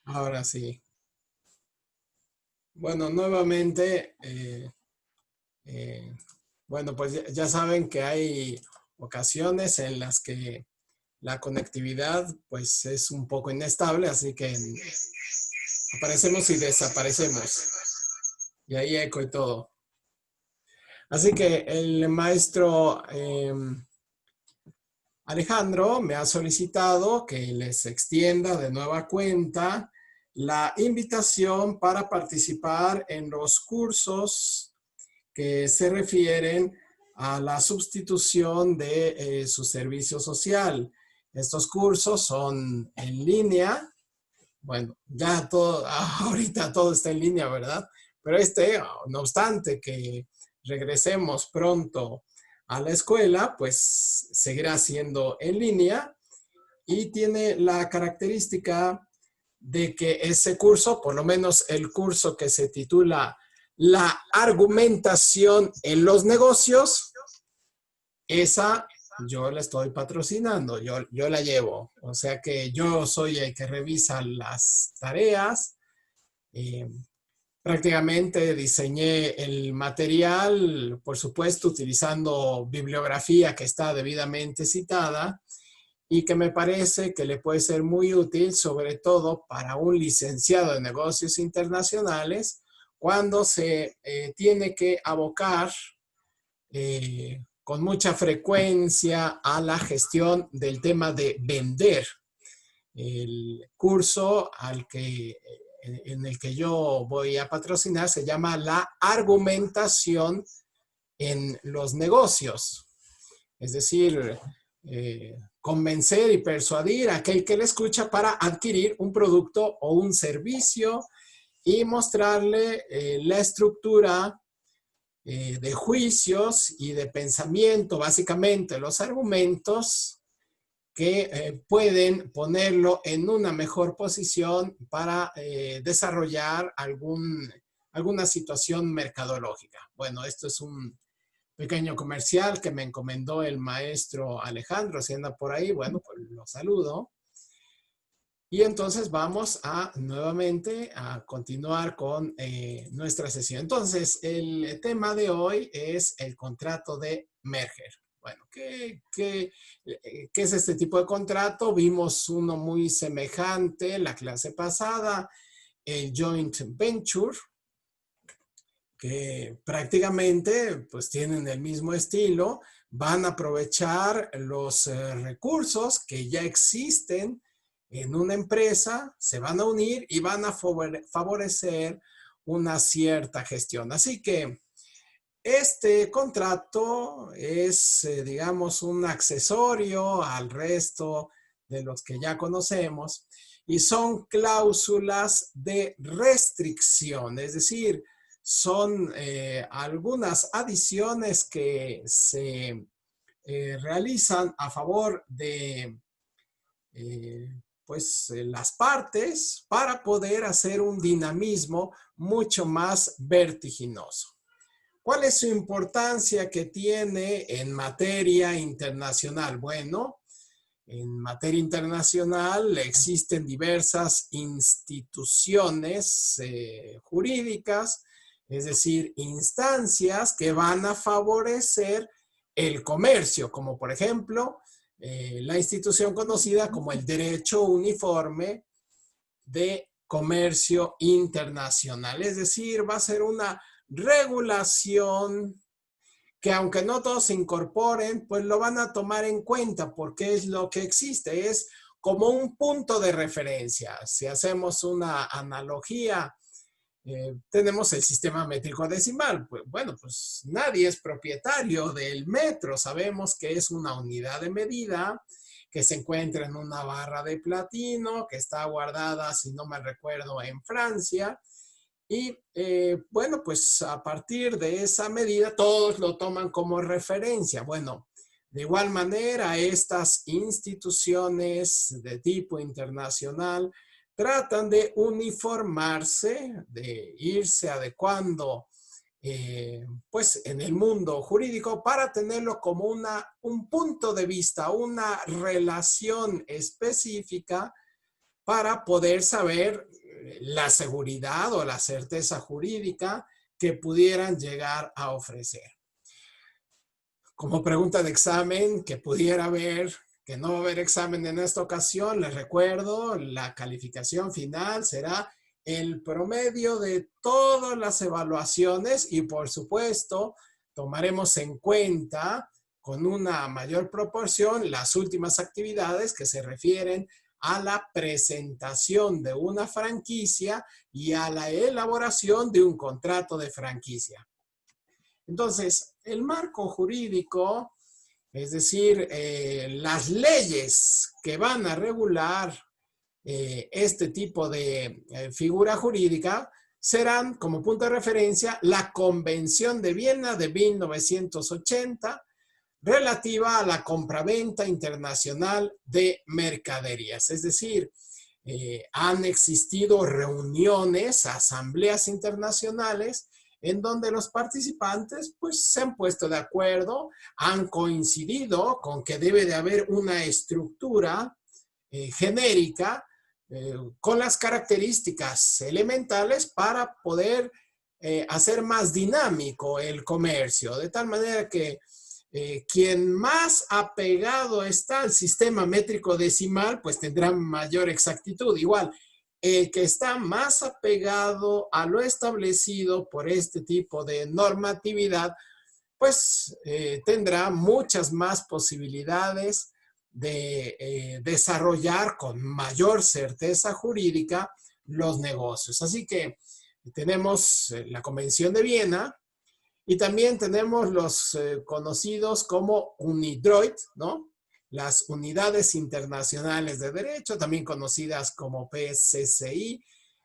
Ahora sí. Bueno, nuevamente, eh, bueno, pues ya saben que hay ocasiones en las que la conectividad pues es un poco inestable, así que aparecemos y desaparecemos. Y ahí eco y todo. Así que el maestro Alejandro me ha solicitado que les extienda de nueva cuenta la invitación para participar en los cursos que se refieren a la sustitución de su servicio social. Estos cursos son en línea. Bueno, ya todo, ahorita todo está en línea, ¿verdad? Pero no obstante que regresemos pronto a la escuela, pues seguirá siendo en línea y tiene la característica de que ese curso, por lo menos el curso que se titula La argumentación en los negocios, esa yo la estoy patrocinando, yo la llevo. O sea que yo soy el que revisa las tareas. Eh, Prácticamente diseñé el material, por supuesto, utilizando bibliografía que está debidamente citada y que me parece que le puede ser muy útil, sobre todo para un licenciado de negocios internacionales, cuando se tiene que abocar con mucha frecuencia a la gestión del tema de vender. El curso en el que yo voy a patrocinar se llama La argumentación en los negocios. Es decir, convencer y persuadir a aquel que le escucha para adquirir un producto o un servicio y mostrarle la estructura de juicios y de pensamiento, básicamente los argumentos que pueden ponerlo en una mejor posición para desarrollar alguna situación mercadológica. Bueno, esto es un pequeño comercial que me encomendó el maestro Alejandro, si anda por ahí, bueno, pues lo saludo. Y entonces vamos a nuevamente a continuar con nuestra sesión. Entonces, el tema de hoy es el contrato de merger. Bueno, ¿qué es este tipo de contrato? Vimos uno muy semejante la clase pasada, el joint venture, que prácticamente pues tienen el mismo estilo, van a aprovechar los recursos que ya existen en una empresa, se van a unir y van a favorecer una cierta gestión. Así que este contrato es, digamos, un accesorio al resto de los que ya conocemos y son cláusulas de restricción, es decir, son algunas adiciones que se realizan a favor de las partes para poder hacer un dinamismo mucho más vertiginoso. ¿Cuál es su importancia que tiene en materia internacional? Bueno, en materia internacional existen diversas instituciones jurídicas, es decir, instancias que van a favorecer el comercio, como por ejemplo la institución conocida como el Derecho Uniforme de Comercio Internacional. Es decir, va a ser una regulación que aunque no todos se incorporen, pues lo van a tomar en cuenta porque es lo que existe, es como un punto de referencia. Si hacemos una analogía, tenemos el sistema métrico decimal. Pues, bueno, pues nadie es propietario del metro, sabemos que es una unidad de medida que se encuentra en una barra de platino, que está guardada, si no me recuerdo, en Francia, y bueno, pues a partir de esa medida todos lo toman como referencia. Bueno, de igual manera, estas instituciones de tipo internacional tratan de uniformarse, de irse adecuando pues en el mundo jurídico para tenerlo como un punto de vista, una relación específica para poder saber la seguridad o la certeza jurídica que pudieran llegar a ofrecer. Como pregunta de examen que pudiera haber, que no va a haber examen en esta ocasión, les recuerdo, la calificación final será el promedio de todas las evaluaciones y, por supuesto, tomaremos en cuenta con una mayor proporción las últimas actividades que se refieren a la presentación de una franquicia y a la elaboración de un contrato de franquicia. Entonces, el marco jurídico, es decir, las leyes que van a regular este tipo de figura jurídica serán, como punto de referencia, la Convención de Viena de 1980, relativa a la compraventa internacional de mercaderías. Es decir, han existido reuniones, asambleas internacionales, en donde los participantes pues, se han puesto de acuerdo, han coincidido con que debe de haber una estructura genérica con las características elementales para poder hacer más dinámico el comercio, de tal manera que quien más apegado está al sistema métrico decimal, pues tendrá mayor exactitud. Igual, el que está más apegado a lo establecido por este tipo de normatividad, pues tendrá muchas más posibilidades de desarrollar con mayor certeza jurídica los negocios. Así que tenemos la Convención de Viena, y también tenemos los conocidos como UNIDROIT, ¿no? Las Unidades Internacionales de Derecho, también conocidas como PCCI,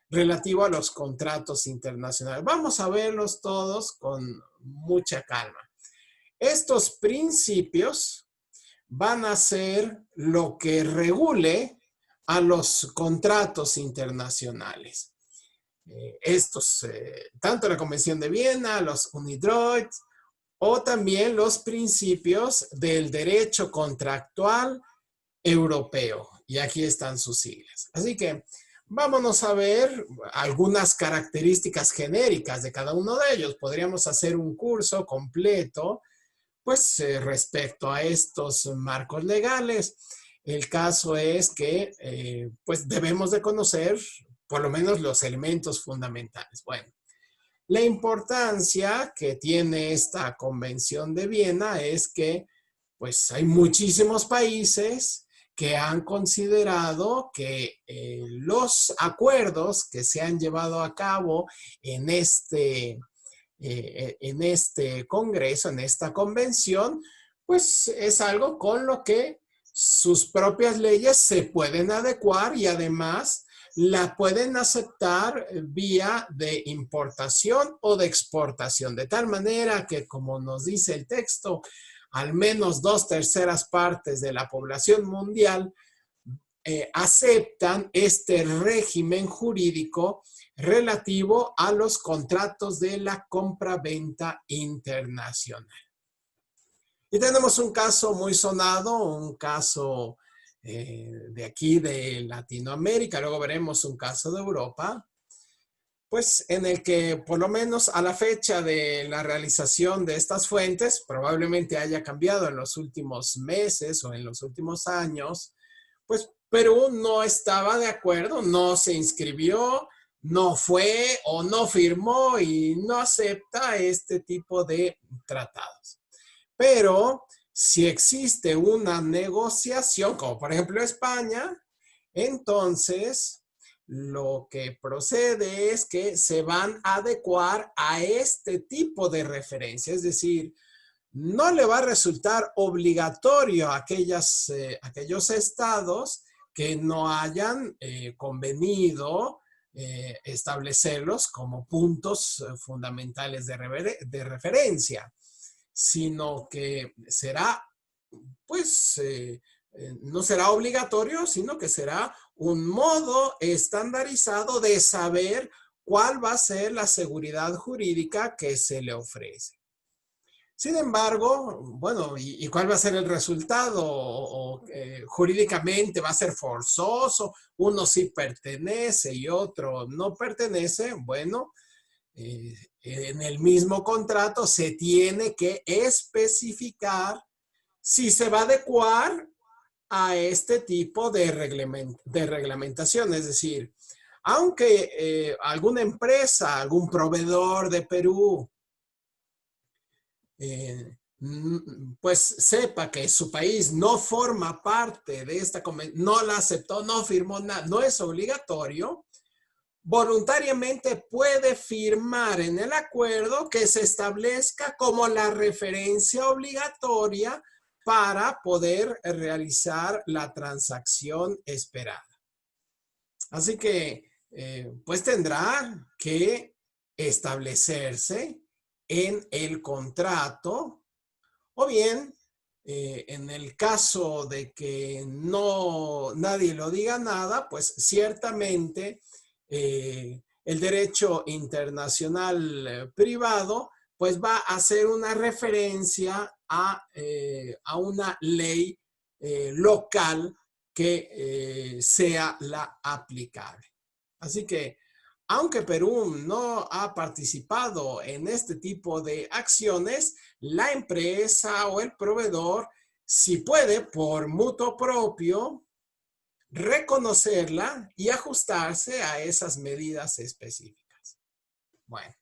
relativo a los contratos internacionales. Vamos a verlos todos con mucha calma. Estos principios van a ser lo que regule a los contratos internacionales. Tanto la Convención de Viena, los UNIDROIT, o también los principios del derecho contractual europeo. Y aquí están sus siglas. Así que vámonos a ver algunas características genéricas de cada uno de ellos. Podríamos hacer un curso completo, pues, respecto a estos marcos legales. El caso es que, pues, debemos de conocer por lo menos los elementos fundamentales. Bueno, la importancia que tiene esta Convención de Viena es que pues hay muchísimos países que han considerado que los acuerdos que se han llevado a cabo en este congreso, en esta convención, pues es algo con lo que sus propias leyes se pueden adecuar y además la pueden aceptar vía de importación o de exportación, de tal manera que, como nos dice el texto, al menos 2/3 partes de la población mundial aceptan este régimen jurídico relativo a los contratos de la compra-venta internacional. Y tenemos un caso muy sonado, un caso de aquí de Latinoamérica, luego veremos un caso de Europa, pues en el que por lo menos a la fecha de la realización de estas fuentes, probablemente haya cambiado en los últimos meses o en los últimos años, pues Perú no estaba de acuerdo, no se inscribió, no fue o no firmó y no acepta este tipo de tratados. Pero si existe una negociación, como por ejemplo España, entonces lo que procede es que se van a adecuar a este tipo de referencia, es decir, no le va a resultar obligatorio a aquellos estados que no hayan convenido establecerlos como puntos fundamentales de referencia, sino que será, pues, no será obligatorio, sino que será un modo estandarizado de saber cuál va a ser la seguridad jurídica que se le ofrece. Sin embargo, bueno, ¿y cuál va a ser el resultado? Jurídicamente va a ser forzoso, uno sí pertenece y otro no pertenece. Bueno, en el mismo contrato se tiene que especificar si se va a adecuar a este tipo de reglamentación. Es decir, aunque alguna empresa, algún proveedor de Perú, pues sepa que su país no forma parte de esta convención, no la aceptó, no firmó nada, no es obligatorio, voluntariamente puede firmar en el acuerdo que se establezca como la referencia obligatoria para poder realizar la transacción esperada. Así que, pues tendrá que establecerse en el contrato, o bien, en el caso de que no nadie lo diga nada, pues ciertamente el derecho internacional privado pues va a hacer una referencia a una ley local que sea la aplicable. Así que, aunque Perú no ha participado en este tipo de acciones, la empresa o el proveedor, si puede, por mutuo propio, reconocerla y ajustarse a esas medidas específicas. Bueno,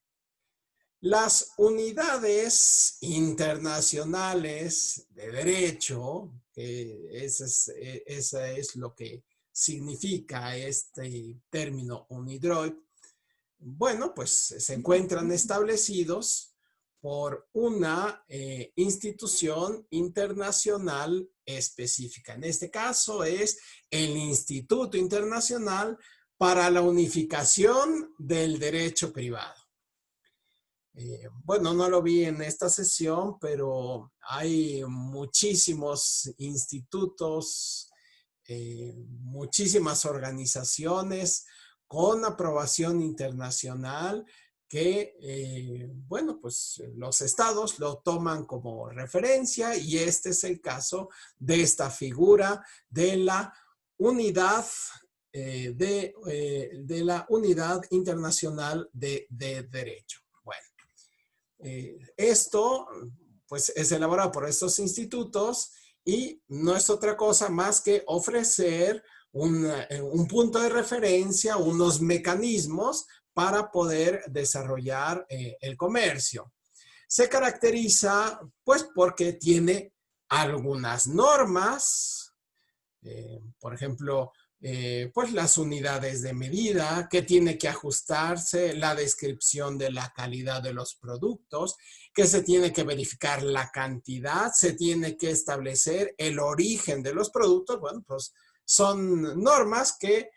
las unidades internacionales de derecho, esa es lo que significa este término UNIDROIT, bueno, pues se encuentran establecidos por una institución internacional específica. En este caso es el Instituto Internacional para la Unificación del Derecho Privado. Bueno, no lo vi en esta sesión, pero hay muchísimos institutos, muchísimas organizaciones con aprobación internacional que, bueno, pues los estados lo toman como referencia y este es el caso de esta figura de la unidad, de la Unidad Internacional de Derecho. Bueno. Esto pues es elaborado por estos institutos y no es otra cosa más que ofrecer un punto de referencia, unos mecanismos para poder desarrollar el comercio. Se caracteriza pues porque tiene algunas normas, por ejemplo, pues las unidades de medida, que tiene que ajustarse, la descripción de la calidad de los productos, que se tiene que verificar la cantidad, se tiene que establecer el origen de los productos. Bueno, pues son normas que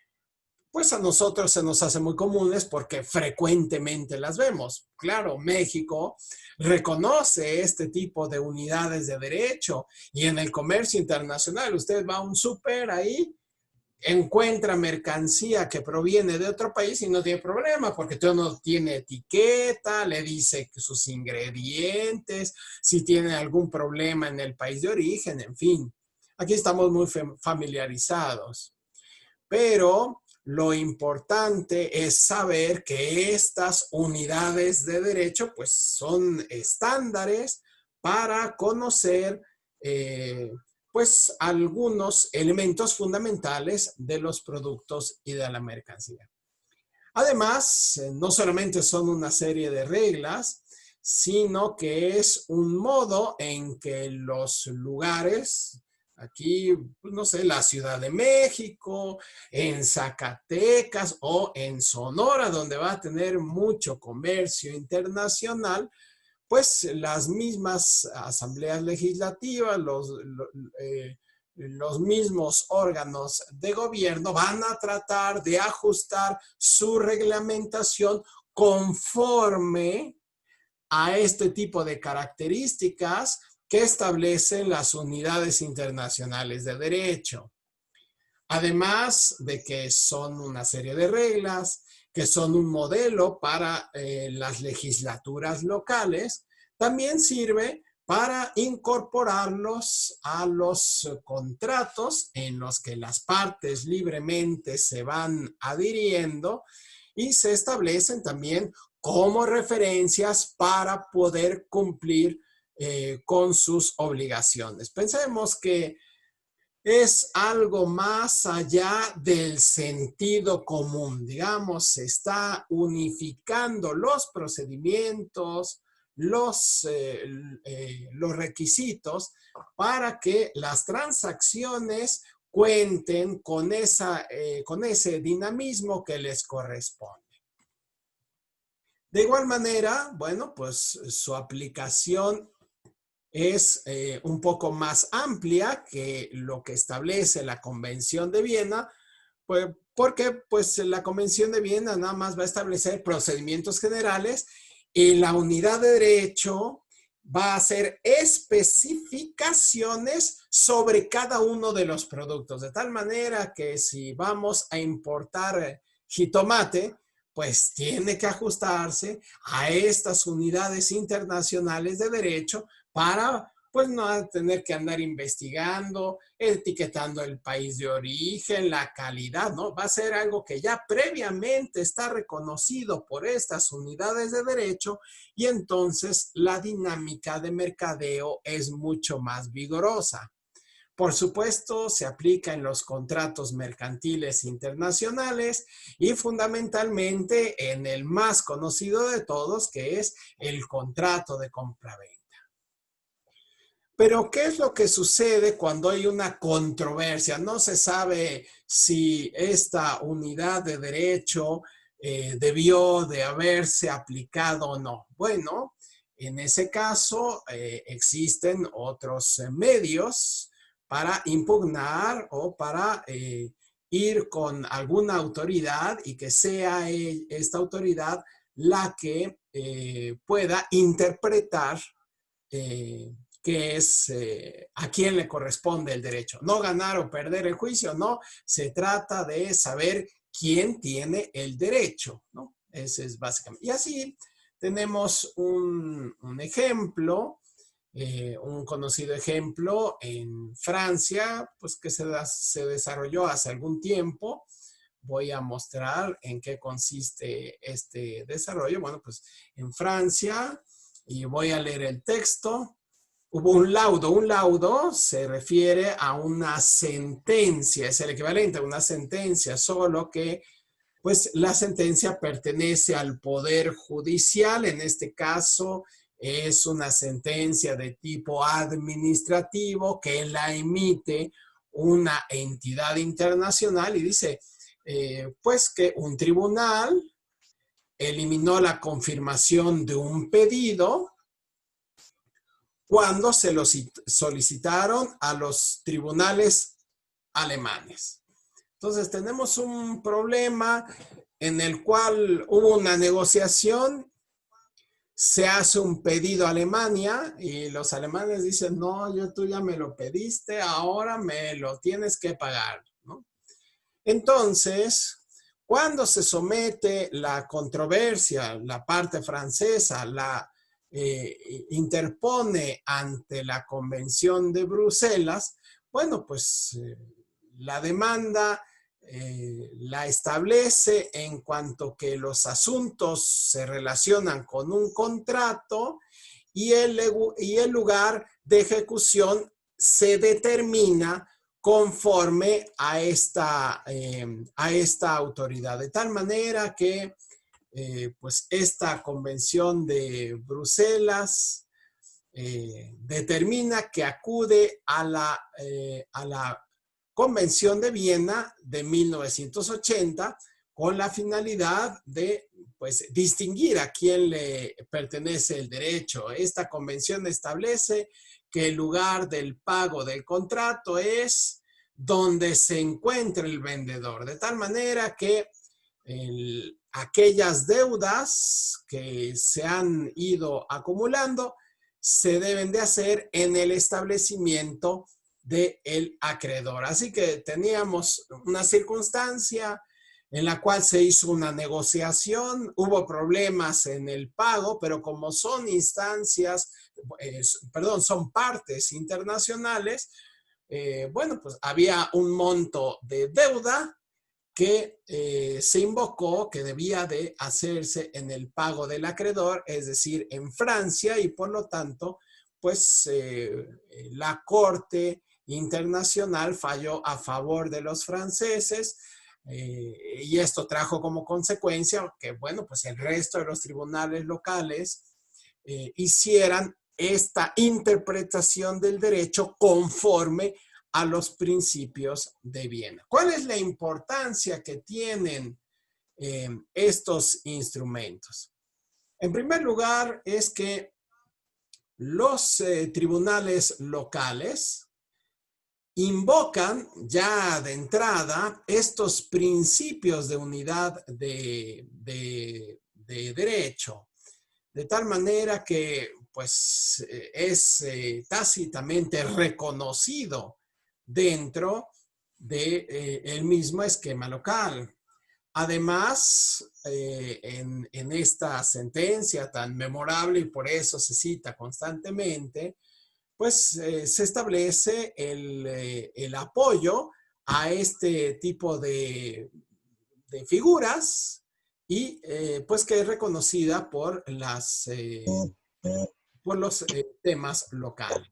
pues a nosotros se nos hacen muy comunes porque frecuentemente las vemos. Claro, México reconoce este tipo de unidades de derecho y en el comercio internacional usted va a un súper ahí, encuentra mercancía que proviene de otro país y no tiene problema porque todo no tiene etiqueta, le dice sus ingredientes, si tiene algún problema en el país de origen, en fin. Aquí estamos muy familiarizados. Pero lo importante es saber que estas unidades de derecho pues son estándares para conocer pues algunos elementos fundamentales de los productos y de la mercancía. Además, no solamente son una serie de reglas, sino que es un modo en que los lugares, aquí, pues no sé, la Ciudad de México, en Zacatecas o en Sonora, donde va a tener mucho comercio internacional, pues las mismas asambleas legislativas, los mismos órganos de gobierno van a tratar de ajustar su reglamentación conforme a este tipo de características que establecen las unidades internacionales de derecho. Además de que son una serie de reglas, que son un modelo para las legislaturas locales, también sirve para incorporarlos a los contratos en los que las partes libremente se van adhiriendo y se establecen también como referencias para poder cumplir con sus obligaciones. Pensemos que es algo más allá del sentido común, digamos, se está unificando los procedimientos, los requisitos para que las transacciones cuenten con ese dinamismo que les corresponde. De igual manera, bueno, pues su aplicación es un poco más amplia que lo que establece la Convención de Viena, pues, porque pues, la Convención de Viena nada más va a establecer procedimientos generales y la unidad de derecho va a hacer especificaciones sobre cada uno de los productos, de tal manera que si vamos a importar jitomate, pues tiene que ajustarse a estas unidades internacionales de derecho para pues no tener que andar investigando, etiquetando el país de origen, la calidad, ¿no? Va a ser algo que ya previamente está reconocido por estas unidades de derecho y entonces la dinámica de mercadeo es mucho más vigorosa. Por supuesto, se aplica en los contratos mercantiles internacionales y fundamentalmente en el más conocido de todos, que es el contrato de compraventa. Pero, ¿qué es lo que sucede cuando hay una controversia? No se sabe si esta unidad de derecho debió de haberse aplicado o no. Bueno, en ese caso existen otros medios para impugnar o para ir con alguna autoridad y que sea esta autoridad la que pueda interpretar que es a quién le corresponde el derecho. No ganar o perder el juicio, no. Se trata de saber quién tiene el derecho, ¿no? Ese es básicamente. Y así tenemos un ejemplo, un conocido ejemplo en Francia, pues que se desarrolló hace algún tiempo. Voy a mostrar en qué consiste este desarrollo. Bueno, pues en Francia, y voy a leer el texto. Hubo un laudo se refiere a una sentencia, es el equivalente a una sentencia, solo que pues la sentencia pertenece al poder judicial, en este caso es una sentencia de tipo administrativo que la emite una entidad internacional y dice pues que un tribunal eliminó la confirmación de un pedido cuando se lo solicitaron a los tribunales alemanes. Entonces tenemos un problema en el cual hubo una negociación, se hace un pedido a Alemania y los alemanes dicen, no, tú ya me lo pediste, ahora me lo tienes que pagar, ¿no? Entonces, cuando se somete la controversia, la parte francesa la interpone ante la Convención de Bruselas, bueno, pues la demanda la establece en cuanto que los asuntos se relacionan con un contrato y el lugar de ejecución se determina conforme a esta autoridad. De tal manera que pues esta Convención de Bruselas determina que acude a la Convención de Viena de 1980 con la finalidad de pues, distinguir a quién le pertenece el derecho. Esta convención establece que el lugar del pago del contrato es donde se encuentra el vendedor, de tal manera que aquellas deudas que se han ido acumulando se deben de hacer en el establecimiento del acreedor. Así que teníamos una circunstancia en la cual se hizo una negociación, hubo problemas en el pago, pero como son instancias perdón, son partes internacionales, bueno, pues había un monto de deuda que se invocó que debía de hacerse en el pago del acreedor, es decir, en Francia, y por lo tanto, pues la Corte Internacional falló a favor de los franceses, y esto trajo como consecuencia que, bueno, pues el resto de los tribunales locales hicieran esta interpretación del derecho conforme a los principios de Viena. ¿Cuál es la importancia que tienen estos instrumentos? En primer lugar, es que los tribunales locales invocan ya de entrada estos principios de unidad de derecho, de tal manera que pues es tácitamente reconocido dentro del mismo esquema local. Además, en esta sentencia tan memorable, y por eso se cita constantemente, pues se establece el apoyo a este tipo de figuras y pues que es reconocida por, por los temas locales.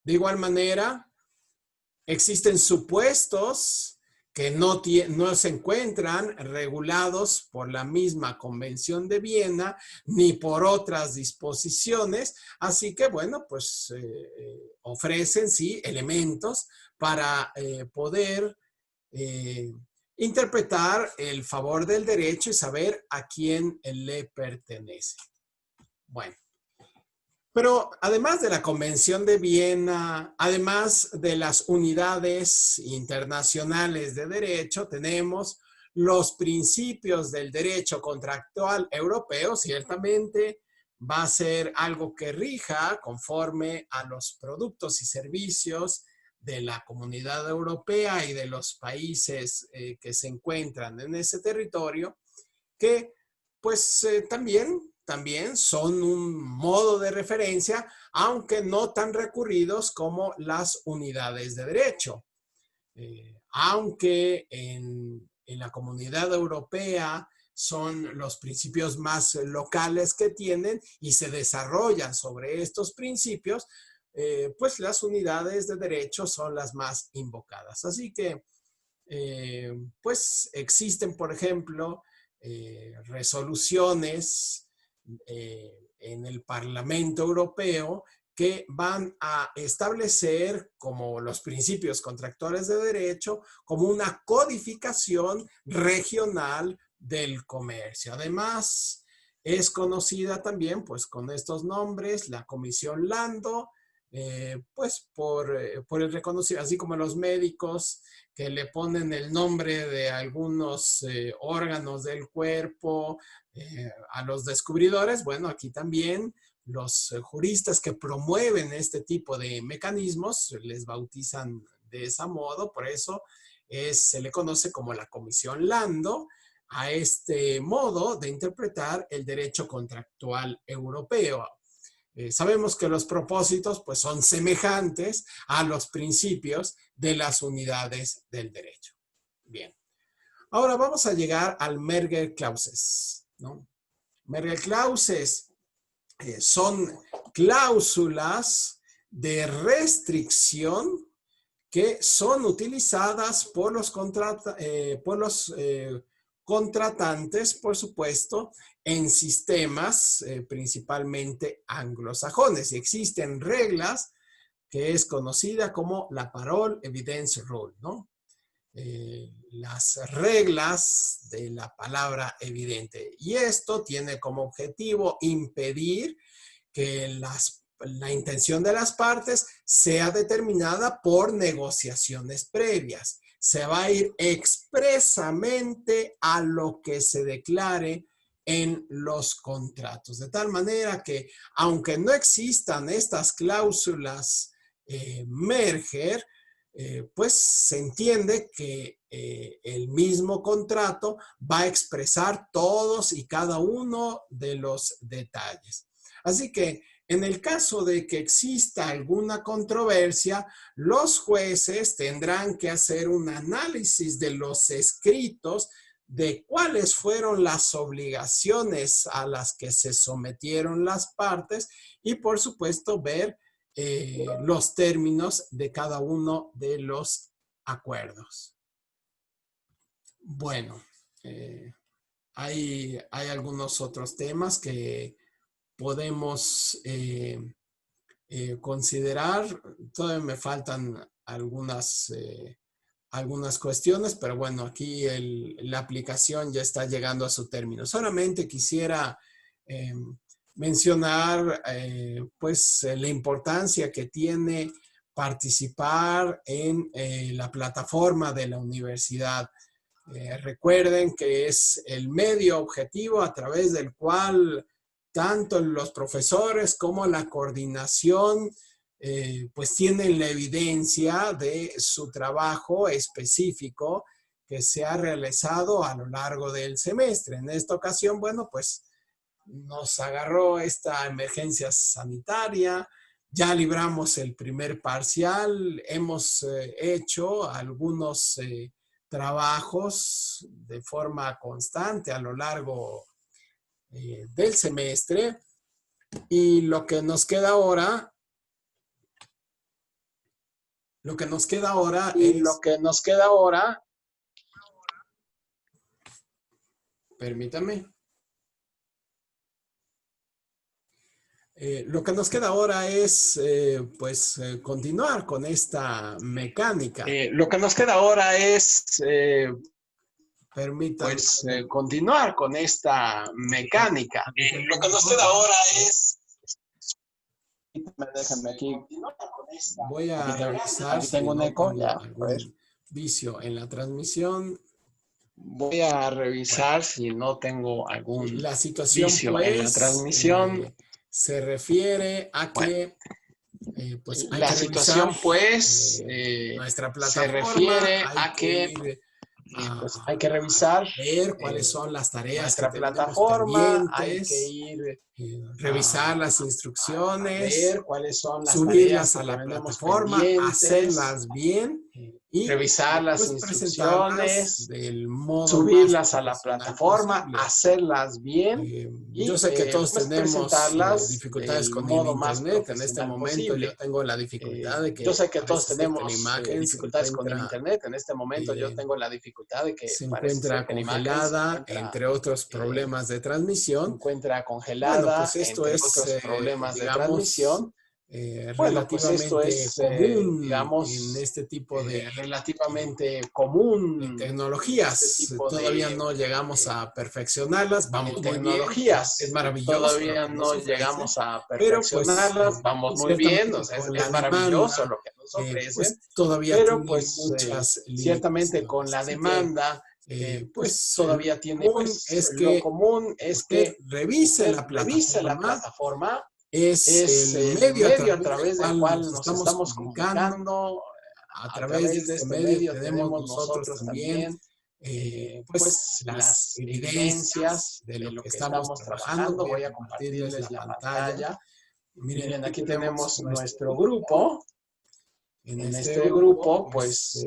De igual manera, existen supuestos que no se encuentran regulados por la misma Convención de Viena ni por otras disposiciones, así que bueno, pues ofrecen sí elementos para poder interpretar el favor del derecho y saber a quién le pertenece. Bueno. Pero además de la Convención de Viena, además de las unidades internacionales de derecho, tenemos los principios del derecho contractual europeo. Ciertamente va a ser algo que rija conforme a los productos y servicios de la Comunidad Europea y de los países que se encuentran en ese territorio, que pues también son un modo de referencia, aunque no tan recurridos como las unidades de derecho. Aunque en la Comunidad Europea son los principios más locales que tienen y se desarrollan sobre estos principios, pues las unidades de derecho son las más invocadas. Así que, pues existen, por ejemplo, resoluciones en el Parlamento Europeo que van a establecer como los principios contractuales de derecho como una codificación regional del comercio. Además, es conocida también pues con estos nombres, la Comisión Lando, pues por el reconocimiento, así como los médicos que le ponen el nombre de algunos órganos del cuerpo a los descubridores. Bueno, aquí también los juristas que promueven este tipo de mecanismos les bautizan de ese modo, por eso se le conoce como la Comisión Lando a este modo de interpretar el derecho contractual europeo. Sabemos que los propósitos pues, son semejantes a los principios de las unidades del derecho. Bien. Ahora vamos a llegar al Merger Clauses, ¿no? Merger Clauses son cláusulas de restricción que son utilizadas por los contratantes, por supuesto, en sistemas principalmente anglosajones. Y existen reglas que es conocida como la Parole Evidence Rule, ¿no? Las reglas de la palabra evidente. Y esto tiene como objetivo impedir que la intención de las partes sea determinada por negociaciones previas. Se va a ir expresamente a lo que se declare en los contratos. De tal manera que, aunque no existan estas cláusulas merger, pues se entiende que el mismo contrato va a expresar todos y cada uno de los detalles. Así que En el caso de que exista alguna controversia, los jueces tendrán que hacer un análisis de los escritos, de cuáles fueron las obligaciones a las que se sometieron las partes y, por supuesto, ver los términos de cada uno de los acuerdos. Bueno, hay algunos otros temas que podemos considerar. Todavía me faltan algunas cuestiones, pero bueno, aquí la aplicación ya está llegando a su término. Solamente quisiera mencionar pues la importancia que tiene participar en la plataforma de la universidad. Recuerden que es el medio objetivo a través del cual tanto los profesores como la coordinación pues tienen la evidencia de su trabajo específico que se ha realizado a lo largo del semestre. En esta ocasión, bueno, pues nos agarró esta emergencia sanitaria, ya libramos el primer parcial, hemos hecho algunos trabajos de forma constante a lo largo del semestre, y lo que nos queda ahora permítame. Lo que nos queda ahora es pues continuar con esta mecánica. Permítame. Pues continuar con esta mecánica. Lo que nos queda ahora es... Déjame aquí. Voy a revisar si tengo un eco. Algún vicio en la transmisión. Voy a revisar si no tengo algún vicio pues, en la transmisión. Se refiere a que pues hay la que situación revisar, pues nuestra plataforma, se refiere a que pues hay que revisar, ver cuáles son las tareas nuestra que plataforma, hay que ir revisar las instrucciones, ver cuáles son las subirlas a la plataforma, hacerlas bien y revisar las instrucciones, del modo subirlas a la plataforma, hacerlas bien. Yo sé que todos tenemos dificultades con el internet. En este momento yo tengo la dificultad de que yo sé que todos tenemos dificultades con el internet. En este momento yo tengo la dificultad de que se encuentra congelada, entre otros problemas de transmisión. Se encuentra congelada. Bueno, pues esto es otros problemas de transmisión. Relativamente pues común, digamos, en este tipo de relativamente común tecnologías. Todavía no llegamos a perfeccionarlas, vamos muy bien, es maravilloso. Todavía no llegamos a perfeccionarlas, pues, vamos muy bien, o sea, es maravilloso lo que nos ofrecen, pues, todavía pero pues muchas ciertamente con la demanda pues todavía tiene pues, es que lo común es que revise la plataforma. Es el medio a través del cual nos estamos comunicando. A través de este medio tenemos nosotros también pues las evidencias de lo que estamos trabajando. Voy a compartirles la pantalla. Miren, aquí tenemos nuestro grupo. En este grupo, pues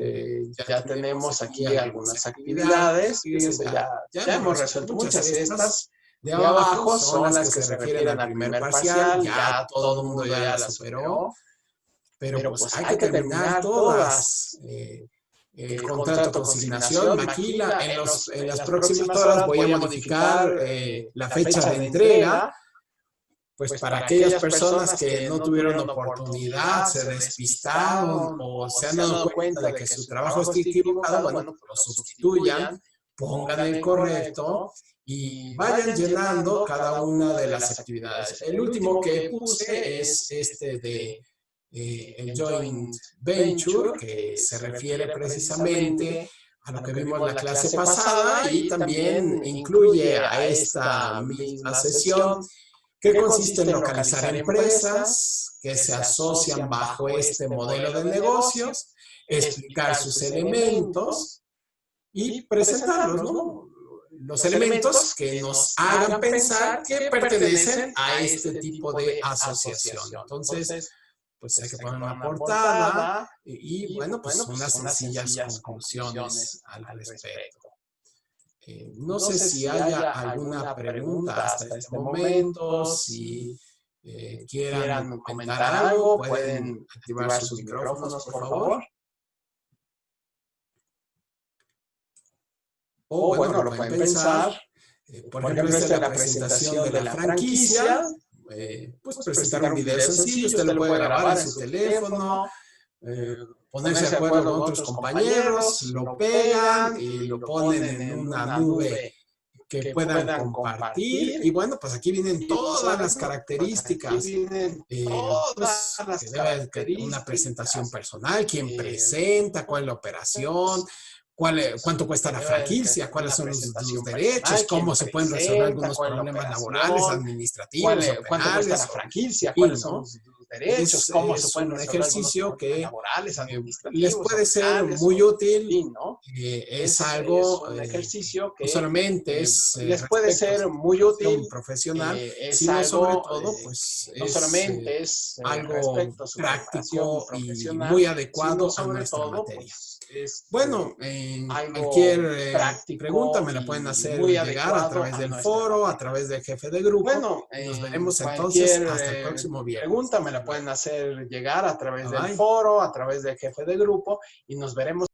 ya tenemos aquí algunas actividades. Fíjense, ya hemos resuelto muchas de estas. De abajo son las que se refieren al primer parcial, ya todo el mundo ya las superó, pero pues hay que terminar todas. El contrato, consignación, maquila, en las próximas horas voy a modificar la fecha de entrega, pues para aquellas personas que no tuvieron oportunidad, se despistaron o se han dado cuenta de que su trabajo está equivocado, bueno, pues lo sustituyan, pongan el correcto y vayan llenando cada una de las actividades. El último que puse es este de el Joint Venture, que se refiere precisamente a lo que vimos en la clase pasada y también incluye a esta misma sesión, que consiste en localizar empresas que se asocian bajo este modelo de negocios, explicar sus elementos y presentarlos, ¿no? los elementos que nos hagan pensar que pertenecen a este tipo de asociación. Entonces, pues hay que poner una portada y bueno, pues unas sencillas conclusiones al respecto. No sé si haya alguna pregunta hasta este momento, si quieran comentar algo, pueden activar sus micrófonos, por favor. O bueno, lo pueden pensar, por ejemplo, esta es la presentación de la franquicia, pues presentar un video sencillo, usted lo puede grabar en su teléfono, ponerse de acuerdo con otros compañeros, lo pegan y lo ponen en una nube que puedan compartir. Y bueno, pues aquí vienen todas las características. Pues, que debe tener una presentación personal, quién presenta, cuál es la operación, cuánto cuesta la franquicia, cuáles son los derechos, cómo se pueden resolver algunos problemas laborales, administrativos, cuánto cuesta la franquicia, cuáles son los derechos, cómo se pueden resolver un ejercicio que les puede ser muy útil. Es algo, un ejercicio que no solamente les puede ser muy útil profesional, sino sobre todo, pues no solamente es algo práctico y muy adecuado a nuestra materia. Bueno, cualquier pregunta me la pueden hacer llegar a través del foro, a través del jefe de grupo. Bueno, nos veremos entonces hasta el próximo viernes. Pregunta me la pueden hacer llegar a través del foro, a través del jefe de grupo y nos veremos.